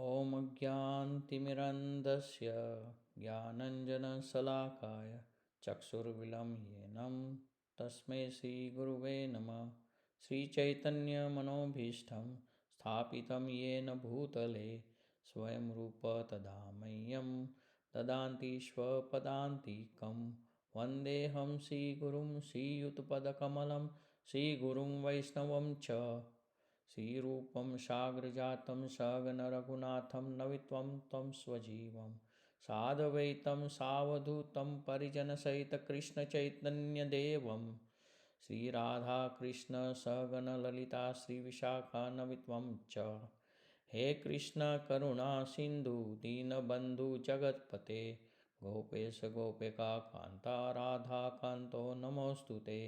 ॐ अज्ञानतिमिरन्धस्य ज्ञानञ्जनशलाकाय चक्षुर्विलम्बेनं तस्मै श्रीगुरुवे नमः। श्रीचैतन्यमनोभीष्टं स्थापितं येन भूतले स्वयं रूप तदा मह्यं ददाति स्वपदान्तिकं। वन्देऽहं श्रीगुरुं श्रीयुतपदकमलं श्रीगुरुं वैष्णवं च। श्रीरूपं साग्रजातं सगणरघुनाथं नवित्वं तं स्वजीवं साधवैतं सावधूतं परिजनसहितकृष्णचैतन्यदेवं श्रीराधाकृष्णसगणललिता श्रीविशाखान्वितं च। हे कृष्ण करुणा सिन्धु दीनबन्धु जगत्पते गोपेश गोपिका कान्ता राधाकान्तो नमोऽस्तु ते।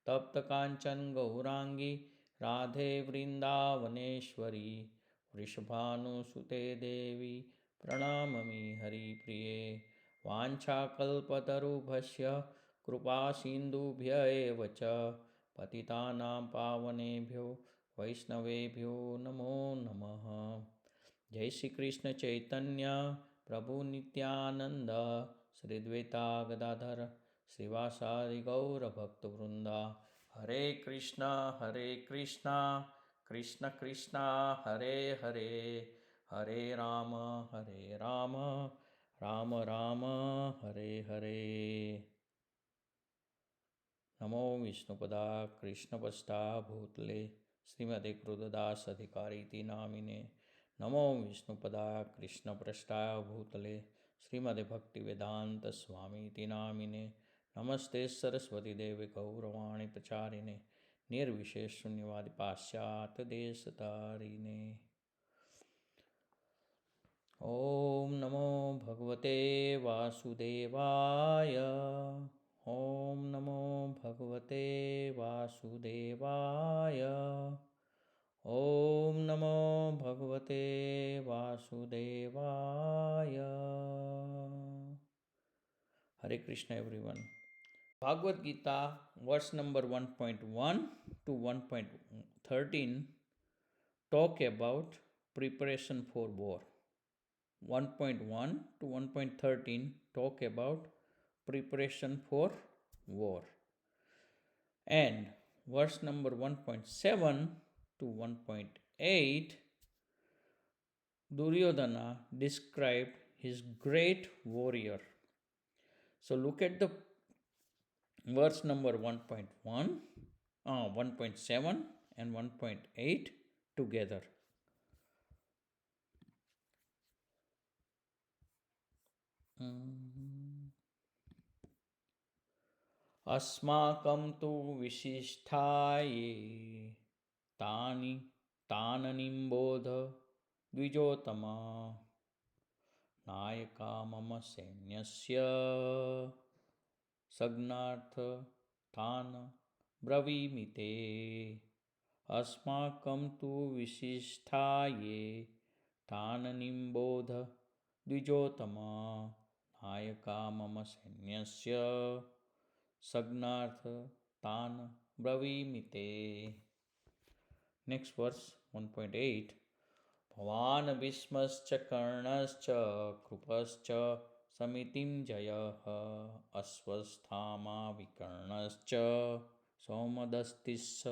तप्तकाञ्चन गौराङ्गी राधे वृन्दावनेश्वरी वृषभानुसुते देवी प्रणमामि हरिप्रिये। वाञ्छाकल्पतरुभ्यश्च कृपासिन्धुभ्य एव च पतितानां पावनेभ्यो वैष्णवेभ्यो नमो नमः। जय श्री कृष्ण चैतन्य प्रभु नित्यानंद श्री द्वैता गदाधर श्रीवासादि गौर भक्तवृंदा। हरे कृष्णा कृष्ण कृष्णा हरे हरे, हरे राम राम राम हरे हरे। नमो विष्णुपदा कृष्णपष्टा भूतले श्रीमते कृतदास अधिकारीति नामिने। नमो विष्णुपदा कृष्णपृष्ठा भूतले श्रीमते भक्तिवेदांत स्वामीति नामिने। नमस्ते सरस्वती देवे गौरवाणी प्रचारिणे निर्विशेष शून्यवादी पाश्चात्य देशतारिणे। ओम नमो भगवते वासुदेवाय। ओम नमो भगवते वासुदेवाय। ओम नमो भगवते वासुदेवाय। Hare Krishna everyone. Bhagavad Gita, verse number 1.1 to 1.13 talk about preparation for war. 1.1 to 1.13 talk about preparation for war. And verse number 1.7 to 1.8, Duryodhana described his great warrior. So look at the verse number 1.1, 1.7 and 1.8 together. अस्माकं तु विशिष्टाये ताननिम्बोध द्विजोत्तमा नायका मम सैन्यस्य सज्ञार्थ तान् ब्रवीमि ते। अस्माकं तु विशिष्टाये ताननिम्बोध द्विजोत्तमा नायका मम सैन्यस्य सज्ञार्थ तान् ब्रवीमि ते। Next verse 1.8. भवान् भीष्मश्च कर्णश्च कृपश्च समितिं जयः अश्वत्थामा विकर्णश्च सौमदस्तिश्च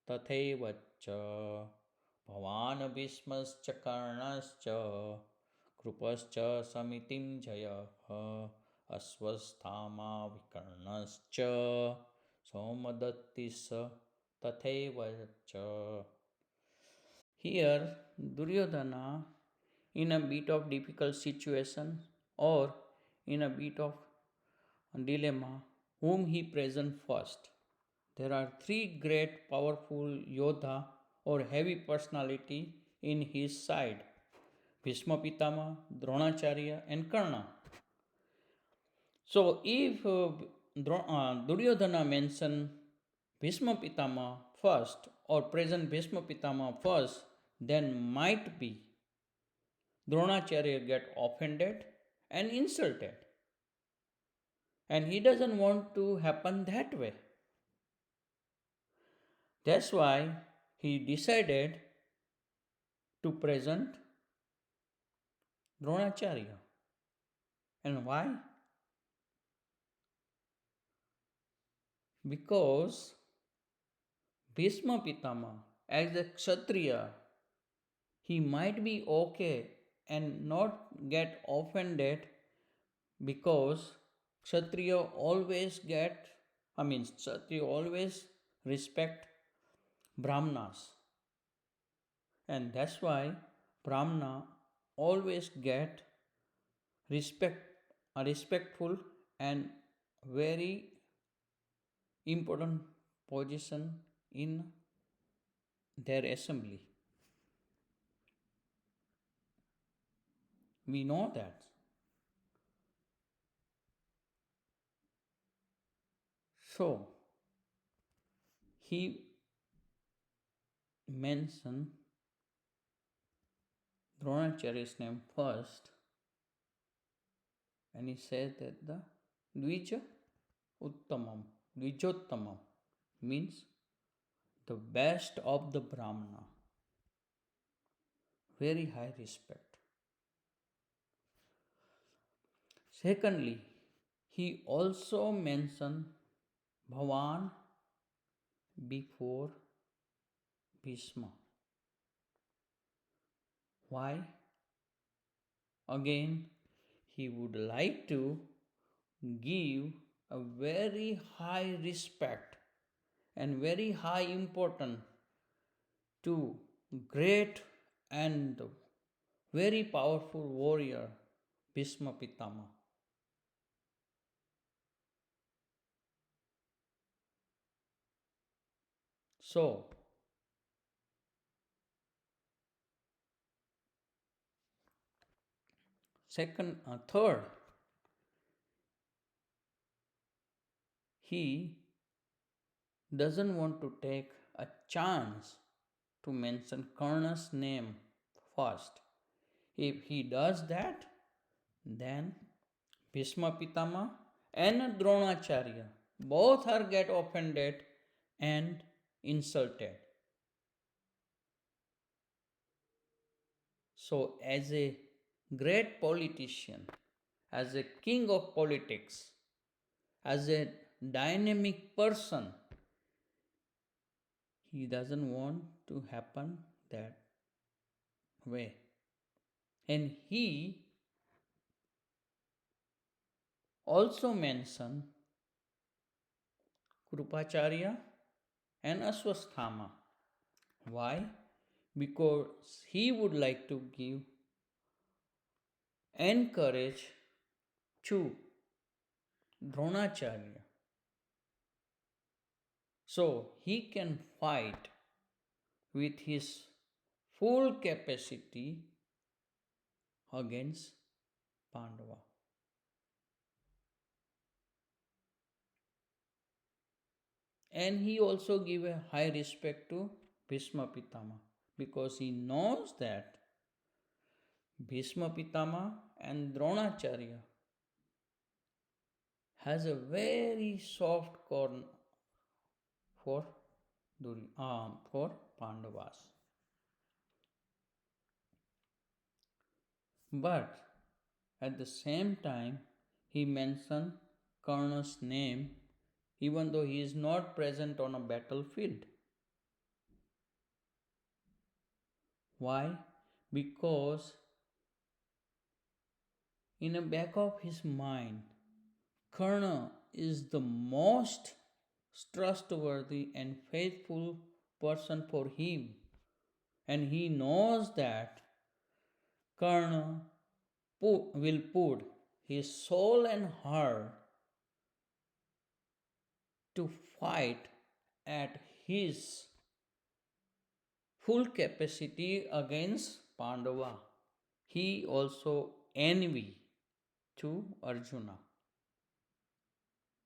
तथैव च। भवान् भीष्मश्च कर्णश्च कृपश्च समितिं जयः अश्वत्थामा विकर्णश्च सौमदत्तिश्च तथैव च. Here Duryodhana, in a bit of difficult situation or in a bit of dilemma, whom he present first. There are three great powerful Yodha or heavy personality in his side: Bhishma Pitama, Dronacharya and Karna. So if Duryodhana mention Bhishma Pitama first or present Bhishma Pitama first, then might be Dronacharya get offended and insulted. And he doesn't want to happen that way. That's why he decided to present Dronacharya. And why? Because Bhishma Pitama, as a Kshatriya, he might be okay and not get offended because Kshatriya always Kshatriya always respect Brahmanas, and that's why Brahmana always get respect, a respectful and very important position in their assembly. We know that. So he mentioned Dronacharya's name first, and he said that the Dvija Uttamam, Dvijottamam means the best of the Brahmana. Very high respect. Secondly, he also mentioned Bhavan before Bhishma. Why? Again, he would like to give a very high respect and very high importance to great and very powerful warrior Bhishma Pitama. So, third, he doesn't want to take a chance to mention Karna's name first. If he does that, then Bhishma Pitama and Dronacharya both are get offended and insulted. So, as a great politician, as a king of politics, as a dynamic person, he doesn't want to happen that way. And he also mentioned Krupacharya and Aswasthama. Why? Because he would like to give encourage to Dronacharya so he can fight with his full capacity against Pandava. And he also give a high respect to Bhishma Pitama because he knows that Bhishma Pitama and Dronacharya has a very soft corner for for Pandavas. But at the same time, he mentioned Karna's name even though he is not present on a battlefield. Why? Because in the back of his mind, Karna is the most trustworthy and faithful person for him, and he knows that Karna will put his soul and heart to fight at his full capacity against Pandava. He also envy to Arjuna.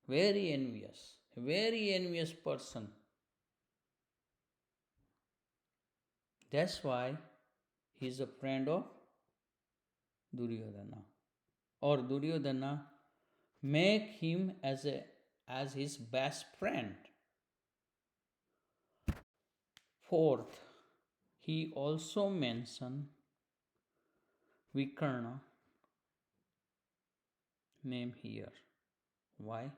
Very envious person. That's why he is a friend of Duryodhana. Or Duryodhana make him as his best friend. Fourth, he also mentioned Vikarna name here. Why?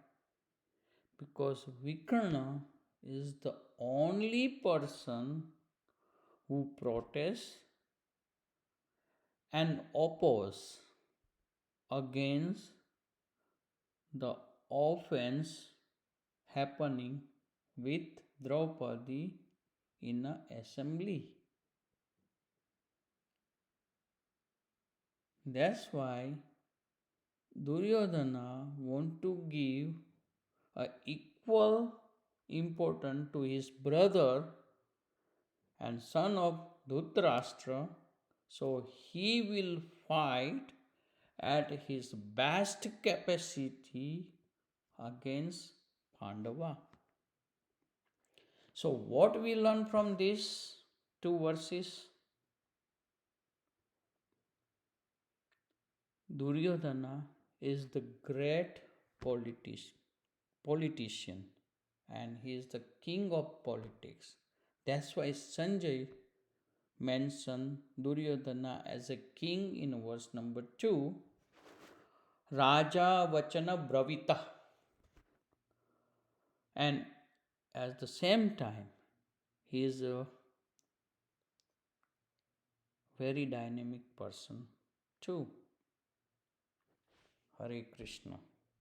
Because Vikarna is the only person who protests and opposes against the offense happening with Draupadi in a assembly. That's why Duryodhana want to give a equal importance to his brother and son of Dhritarashtra, so he will fight at his best capacity against Pandava. So, what we learn from these two verses? Duryodhana is the great politician and he is the king of politics. That's why Sanjay mentioned Duryodhana as a king in verse number 2. Raja Vachana Bravita. And at the same time, he is a very dynamic person too. Hare Krishna.